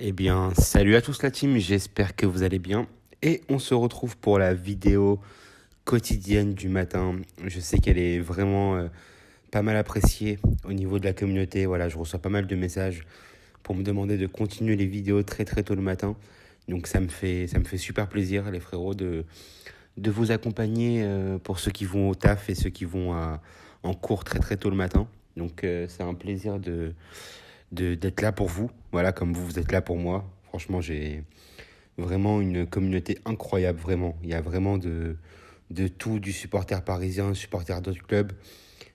Eh bien, salut à tous la team, j'espère que vous allez bien. Et on se retrouve pour la vidéo quotidienne du matin. Je sais qu'elle est vraiment pas mal appréciée au niveau de la communauté. Voilà, je reçois pas mal de messages pour me demander de continuer les vidéos très très tôt le matin. Donc ça me fait super plaisir les frérots de vous accompagner pour ceux qui vont au taf et ceux qui vont en cours très très tôt le matin. Donc c'est un plaisir d'être là pour vous, voilà, comme vous êtes là pour moi. Franchement, j'ai vraiment une communauté incroyable, vraiment. Il y a vraiment de tout, du supporter parisien, supporter d'autres clubs,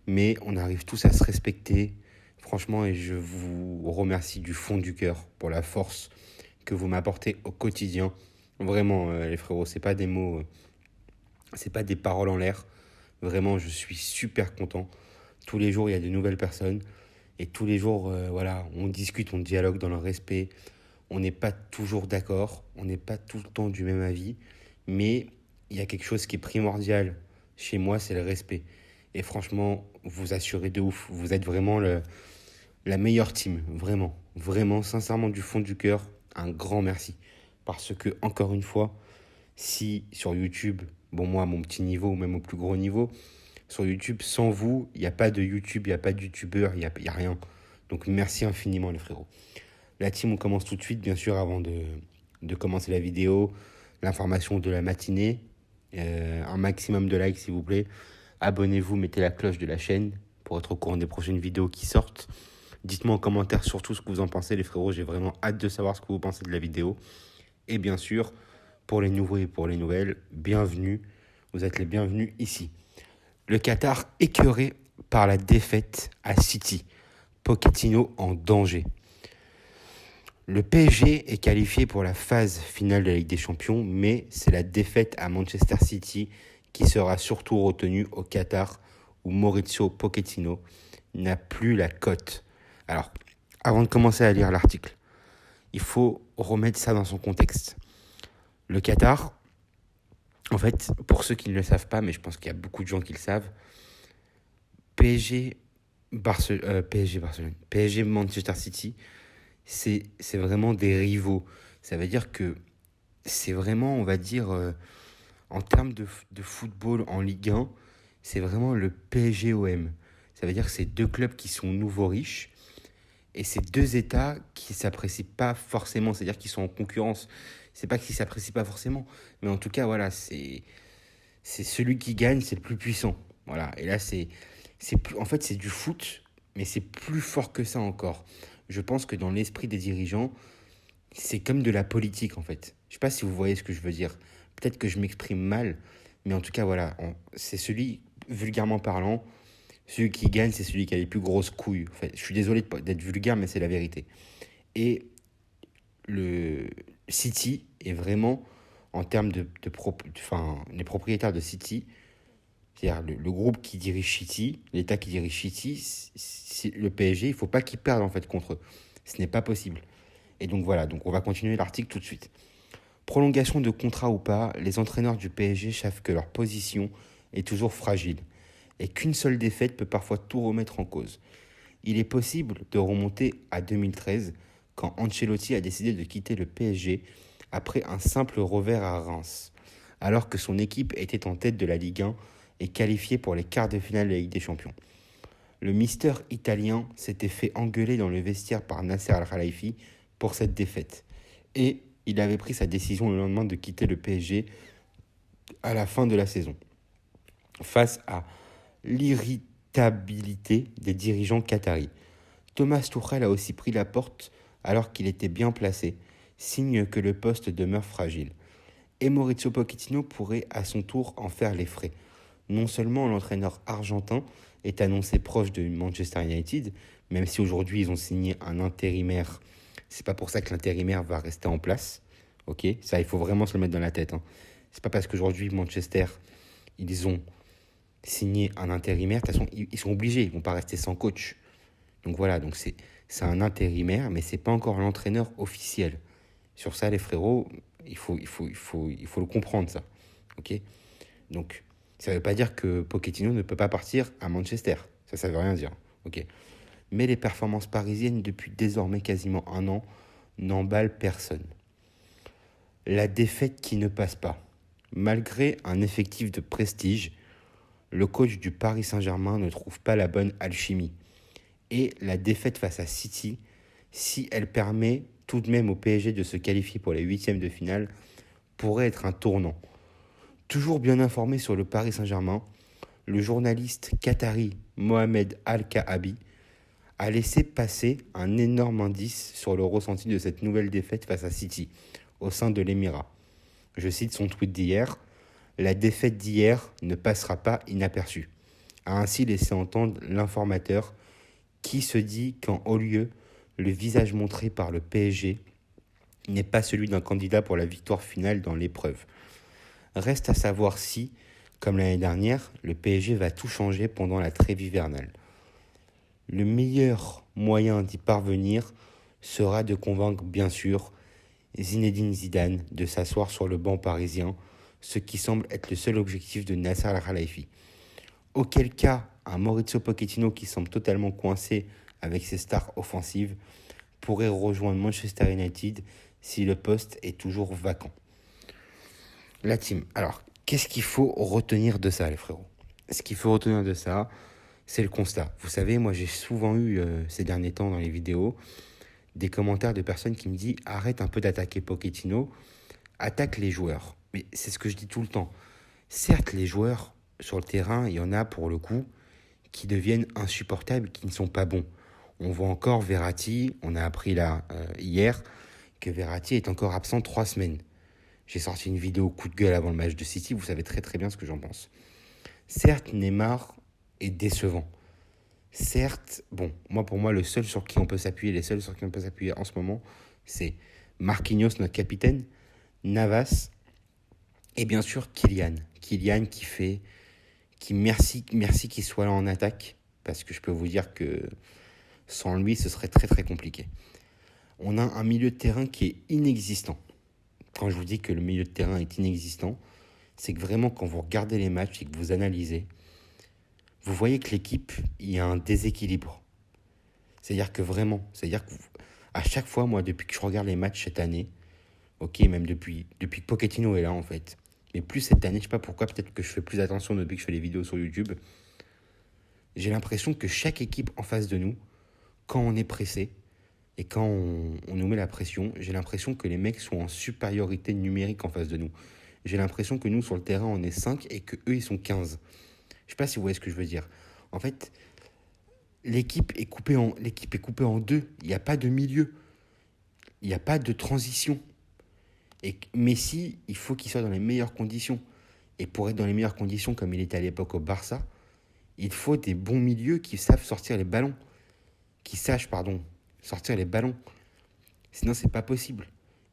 mais on arrive tous à se respecter, franchement, et je vous remercie du fond du cœur pour la force que vous m'apportez au quotidien. Vraiment, les frérots, c'est pas des mots, c'est pas des paroles en l'air. Vraiment, je suis super content. Tous les jours, il y a de nouvelles personnes. Et tous les jours, voilà, on discute, on dialogue dans le respect. On n'est pas toujours d'accord, on n'est pas tout le temps du même avis. Mais il y a quelque chose qui est primordial chez moi, c'est le respect. Et franchement, vous assurez de ouf. Vous êtes vraiment la meilleure team. Vraiment, vraiment, sincèrement, du fond du cœur, un grand merci. Parce que, encore une fois, si sur YouTube, bon, moi, à mon petit niveau, ou même au plus gros niveau, sur YouTube, sans vous, il n'y a pas de YouTube, il n'y a pas de YouTubeur, il y a rien. Donc merci infiniment les frérots. La team, on commence tout de suite, bien sûr, avant de commencer la vidéo. L'information de la matinée. Un maximum de likes, s'il vous plaît. Abonnez-vous, mettez la cloche de la chaîne pour être au courant des prochaines vidéos qui sortent. Dites-moi en commentaire surtout ce que vous en pensez, les frérots. J'ai vraiment hâte de savoir ce que vous pensez de la vidéo. Et bien sûr, pour les nouveaux et pour les nouvelles, bienvenue. Vous êtes les bienvenus ici. Le Qatar écœuré par la défaite à City. Pochettino en danger. Le PSG est qualifié pour la phase finale de la Ligue des Champions, mais c'est la défaite à Manchester City qui sera surtout retenue au Qatar, où Mauricio Pochettino n'a plus la cote. Alors, avant de commencer à lire l'article, il faut remettre ça dans son contexte. Le Qatar, en fait, pour ceux qui ne le savent pas, mais je pense qu'il y a beaucoup de gens qui le savent, PSG Barcelone, PSG Manchester City, c'est vraiment des rivaux. Ça veut dire que c'est vraiment, on va dire, en termes de football en Ligue 1, c'est vraiment le PSG-OM. Ça veut dire que c'est deux clubs qui sont nouveaux riches et c'est deux États qui ne s'apprécient pas forcément. C'est-à-dire qu'ils sont en concurrence. C'est pas qu'ils ne s'apprécient pas forcément, mais en tout cas, voilà, c'est celui qui gagne, c'est le plus puissant. Voilà. Et là, en fait, c'est du foot, mais c'est plus fort que ça encore. Je pense que dans l'esprit des dirigeants, c'est comme de la politique en fait. Je sais pas si vous voyez ce que je veux dire. Peut-être que je m'exprime mal, mais en tout cas, voilà, c'est celui, vulgairement parlant, celui qui gagne, c'est celui qui a les plus grosses couilles. En fait, je suis désolé d'être vulgaire, mais c'est la vérité. Et le City est vraiment, en termes enfin, les propriétaires de City, c'est-à-dire le groupe qui dirige City, l'État qui dirige City, le PSG, il ne faut pas qu'il perde en fait contre eux. Ce n'est pas possible. Et donc voilà, donc on va continuer l'article tout de suite. Prolongation de contrat ou pas, les entraîneurs du PSG savent que leur position est toujours fragile et qu'une seule défaite peut parfois tout remettre en cause. Il est possible de remonter à 2013 quand Ancelotti a décidé de quitter le PSG après un simple revers à Reims, alors que son équipe était en tête de la Ligue 1 et qualifiée pour les quarts de finale de la Ligue des Champions. Le mister italien s'était fait engueuler dans le vestiaire par Nasser Al-Khelaifi pour cette défaite. Et il avait pris sa décision le lendemain de quitter le PSG à la fin de la saison. Face à l'irritabilité des dirigeants qataris, Thomas Tuchel a aussi pris la porte alors qu'il était bien placé, signe que le poste demeure fragile. Et Mauricio Pochettino pourrait à son tour en faire les frais. Non seulement l'entraîneur argentin est annoncé proche de Manchester United, même si aujourd'hui ils ont signé un intérimaire. C'est pas pour ça que l'intérimaire va rester en place. Ok, ça il faut vraiment se le mettre dans la tête. C'est pas parce qu'aujourd'hui Manchester ils ont signé un intérimaire, de toute façon ils sont obligés, ils vont pas rester sans coach. Donc voilà, donc c'est un intérimaire, mais c'est pas encore l'entraîneur officiel. Sur ça les frérots, il faut le comprendre ça. Ok, donc ça veut pas dire que Pochettino ne peut pas partir à Manchester. Ça veut rien dire. Ok. Mais les performances parisiennes depuis désormais quasiment un an n'emballe personne. La défaite qui ne passe pas. Malgré un effectif de prestige, le coach du Paris Saint-Germain ne trouve pas la bonne alchimie. Et la défaite face à City, si elle permet tout de même au PSG de se qualifier pour les huitièmes de finale, pourrait être un tournant. Toujours bien informé sur le Paris Saint-Germain, le journaliste qatari Mohamed Al-Kaabi a laissé passer un énorme indice sur le ressenti de cette nouvelle défaite face à City, au sein de l'Émirat. Je cite son tweet d'hier, « La défaite d'hier ne passera pas inaperçue », a ainsi laissé entendre l'informateur qui se dit qu'en haut lieu, le visage montré par le PSG n'est pas celui d'un candidat pour la victoire finale dans l'épreuve. Reste à savoir si, comme l'année dernière, le PSG va tout changer pendant la trêve hivernale. Le meilleur moyen d'y parvenir sera de convaincre, bien sûr, Zinedine Zidane de s'asseoir sur le banc parisien, ce qui semble être le seul objectif de Nasser Al-Khelaifi. Auquel cas, un Maurizio Pochettino qui semble totalement coincé avec ses stars offensives pourrait rejoindre Manchester United si le poste est toujours vacant. La team. Alors, qu'est-ce qu'il faut retenir de ça, les frérots ? Ce qu'il faut retenir de ça, c'est le constat. Vous savez, moi, j'ai souvent eu, ces derniers temps dans les vidéos, des commentaires de personnes qui me disent « Arrête un peu d'attaquer Pochettino, attaque les joueurs ». Mais c'est ce que je dis tout le temps. Certes, les joueurs, sur le terrain, il y en a, pour le coup, qui deviennent insupportables, qui ne sont pas bons. On voit encore Verratti, on a appris là, hier, que Verratti est encore absent 3 semaines. J'ai sorti une vidéo coup de gueule avant le match de City, vous savez très très bien ce que j'en pense. Certes, Neymar est décevant. Certes, bon, pour moi, le seul sur qui on peut s'appuyer, les seuls sur qui on peut s'appuyer en ce moment, c'est Marquinhos, notre capitaine, Navas, et bien sûr Kylian. Kylian qui merci qu'il soit là en attaque, parce que je peux vous dire que sans lui, ce serait très très compliqué. On a un milieu de terrain qui est inexistant. Quand je vous dis que le milieu de terrain est inexistant, c'est que vraiment quand vous regardez les matchs et que vous analysez, vous voyez que l'équipe, il y a un déséquilibre. C'est-à-dire que à chaque fois, moi, depuis que je regarde les matchs cette année, ok, même depuis que Pochettino est là en fait, mais plus cette année, je sais pas pourquoi, peut-être que je fais plus attention depuis que je fais les vidéos sur YouTube, j'ai l'impression que chaque équipe en face de nous, quand on est pressé, et quand on nous met la pression, j'ai l'impression que les mecs sont en supériorité numérique en face de nous. J'ai l'impression que nous, sur le terrain, on est 5 et qu'eux, ils sont 15. Je sais pas si vous voyez ce que je veux dire. En fait, l'équipe est coupée en deux. Il n'y a pas de milieu. Il n'y a pas de transition. Et Messi, il faut qu'il soit dans les meilleures conditions. Et pour être dans les meilleures conditions, comme il était à l'époque au Barça, il faut des bons milieux qui savent sortir les ballons. Sortir les ballons. Sinon, c'est pas possible.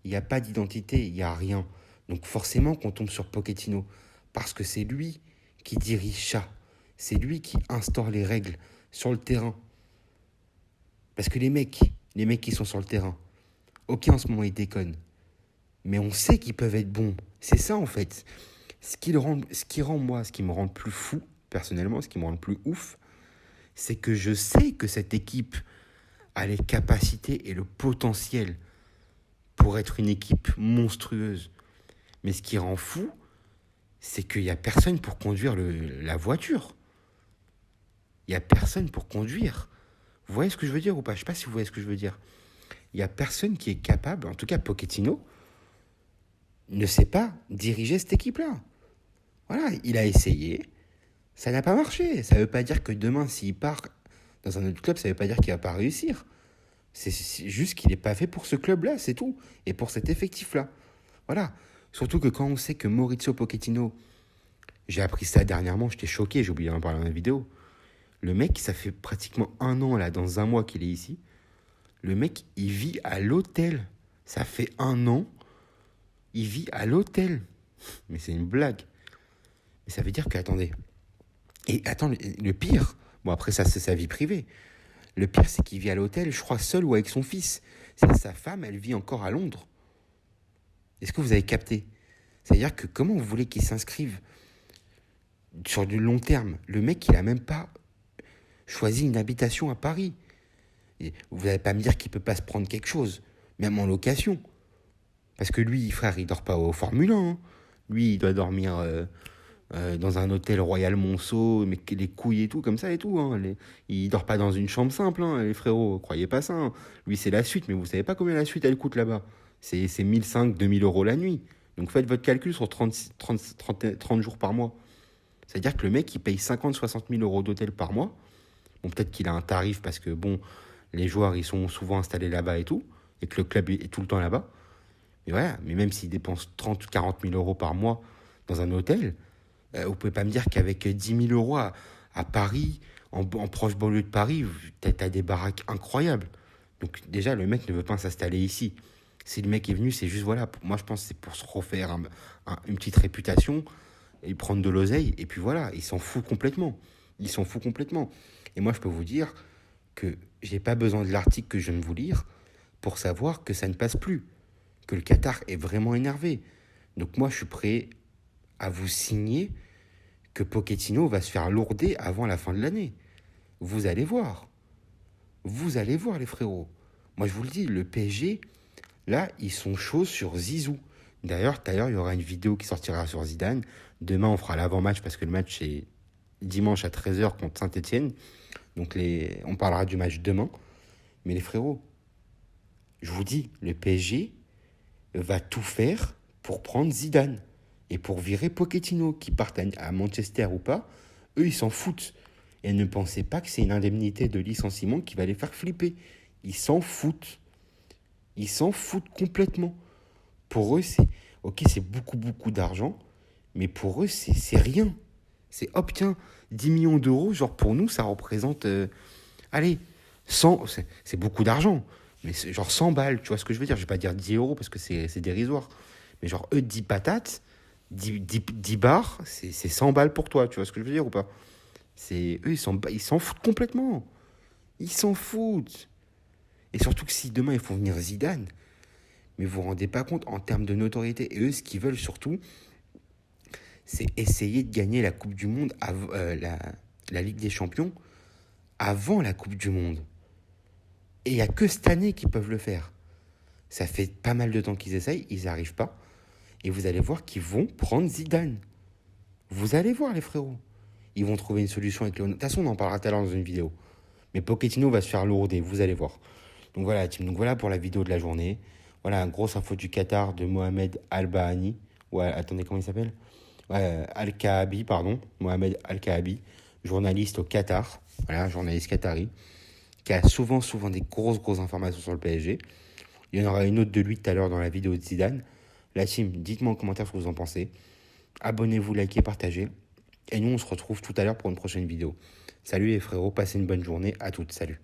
Il n'y a pas d'identité, il n'y a rien. Donc forcément qu'on tombe sur Pochettino. Parce que c'est lui qui dirige ça. C'est lui qui instaure les règles sur le terrain. Parce que les mecs qui sont sur le terrain, ok, en ce moment, ils déconnent. Mais on sait qu'ils peuvent être bons. C'est ça, en fait. Ce qui me rend le plus fou, personnellement, ce qui me rend le plus ouf, c'est que je sais que cette équipe a les capacités et le potentiel pour être une équipe monstrueuse. Mais ce qui rend fou, c'est qu'il n'y a personne pour conduire la voiture. Il n'y a personne pour conduire. Vous voyez ce que je veux dire ou pas ? Je ne sais pas si vous voyez ce que je veux dire. Il n'y a personne qui est capable, en tout cas Pochettino, ne sait pas diriger cette équipe-là. Voilà, il a essayé, ça n'a pas marché. Ça ne veut pas dire que demain, s'il part dans un autre club, ça ne veut pas dire qu'il ne va pas réussir. C'est juste qu'il n'est pas fait pour ce club-là, c'est tout. Et pour cet effectif-là. Voilà. Surtout que quand on sait que Maurizio Pochettino, j'ai appris ça dernièrement, j'étais choqué, j'ai oublié d'en parler dans la vidéo. Le mec, ça fait pratiquement 1 an, là, dans 1 mois qu'il est ici. Le mec, il vit à l'hôtel. Ça fait 1 an, il vit à l'hôtel. Mais c'est une blague. Mais ça veut dire que, attendez, le pire, bon après ça c'est sa vie privée, le pire c'est qu'il vit à l'hôtel, je crois seul ou avec son fils. Sa femme, elle vit encore à Londres. Est-ce que vous avez capté ? C'est-à-dire que comment vous voulez qu'il s'inscrive sur du long terme ? Le mec, il n'a même pas choisi une habitation à Paris. Et vous n'allez pas me dire qu'il ne peut pas se prendre quelque chose. même en location. Parce que lui, frère, il dort pas au Formule 1. Hein. Lui, il doit dormir dans un hôtel Royal Monceau, mais les couilles et tout, comme ça et tout. Hein. Il dort pas dans une chambre simple, hein, les frérots. Croyez pas ça. Hein. Lui, c'est la suite, mais vous savez pas combien la suite, elle coûte là-bas. C'est 1500, 2000 euros la nuit. Donc faites votre calcul sur 30 jours par mois. C'est-à-dire que le mec, il paye 50, 60 000 euros d'hôtel par mois. Bon, peut-être qu'il a un tarif parce que, bon, les joueurs, ils sont souvent installés là-bas et tout, et que le club est tout le temps là-bas. Mais voilà, mais même s'il dépense 30 ou 40 000 euros par mois dans un hôtel, vous pouvez pas me dire qu'avec 10 000 euros à Paris, en proche banlieue de Paris, t'as des baraques incroyables. Donc déjà, le mec ne veut pas s'installer ici. Si le mec est venu, c'est juste, voilà, moi je pense que c'est pour se refaire une petite réputation, et prendre de l'oseille, et puis voilà, il s'en fout complètement. Il s'en fout complètement. Et moi, je peux vous dire que j'ai pas besoin de l'article que je viens de vous lire pour savoir que ça ne passe plus, que le Qatar est vraiment énervé. Donc moi, je suis prêt à vous signer que Pochettino va se faire lourder avant la fin de l'année. Vous allez voir. Vous allez voir, les frérots. Moi, je vous le dis, le PSG, là, ils sont chauds sur Zizou. D'ailleurs, il y aura une vidéo qui sortira sur Zidane. Demain, on fera l'avant-match parce que le match est dimanche à 13h contre Saint-Etienne. Donc, on parlera du match demain. Mais les frérots, je vous dis, le PSG va tout faire pour prendre Zidane et pour virer Pochettino, qui parte à Manchester ou pas. Eux, ils s'en foutent. Et ne pensez pas que c'est une indemnité de licenciement qui va les faire flipper. Ils s'en foutent. Ils s'en foutent complètement. Pour eux, c'est beaucoup, beaucoup d'argent, mais pour eux, c'est rien. C'est, hop, tiens, 10 millions d'euros, genre pour nous, ça représente, allez, 100, c'est beaucoup d'argent, mais c'est genre 100 balles, tu vois ce que je veux dire? Je vais pas dire 10 euros parce que c'est dérisoire, mais genre, eux, 10 patates, 10 bars, c'est 100 balles pour toi, tu vois ce que je veux dire ou pas? Eux, ils s'en foutent complètement. Ils s'en foutent. Et surtout que si demain, ils font venir Zidane, mais vous vous rendez pas compte en termes de notoriété. Et eux, ce qu'ils veulent surtout, c'est essayer de gagner la Coupe du Monde, la Ligue des Champions, avant la Coupe du Monde. Et il n'y a que cette année qu'ils peuvent le faire. Ça fait pas mal de temps qu'ils essayent, ils n'y arrivent pas. Et vous allez voir qu'ils vont prendre Zidane. Vous allez voir, les frérots. Ils vont trouver une solution avec Léon. De toute façon, on en parlera tout à l'heure dans une vidéo. Mais Pochettino va se faire lourder, vous allez voir. Donc voilà, team. Donc voilà pour la vidéo de la journée. Voilà, une grosse info du Qatar de Mohamed Al-Bahani. Ouais, attendez, comment il s'appelle? Ouais, Al-Kaabi, pardon. Mohamed Al-Kaabi, journaliste au Qatar. Voilà, journaliste qatari. Qui a souvent des grosses informations sur le PSG. Il y en aura une autre de lui tout à l'heure dans la vidéo de Zidane. La team, dites-moi en commentaire ce que vous en pensez. Abonnez-vous, likez, partagez. Et nous, on se retrouve tout à l'heure pour une prochaine vidéo. Salut les frérots, passez une bonne journée. À toutes, salut.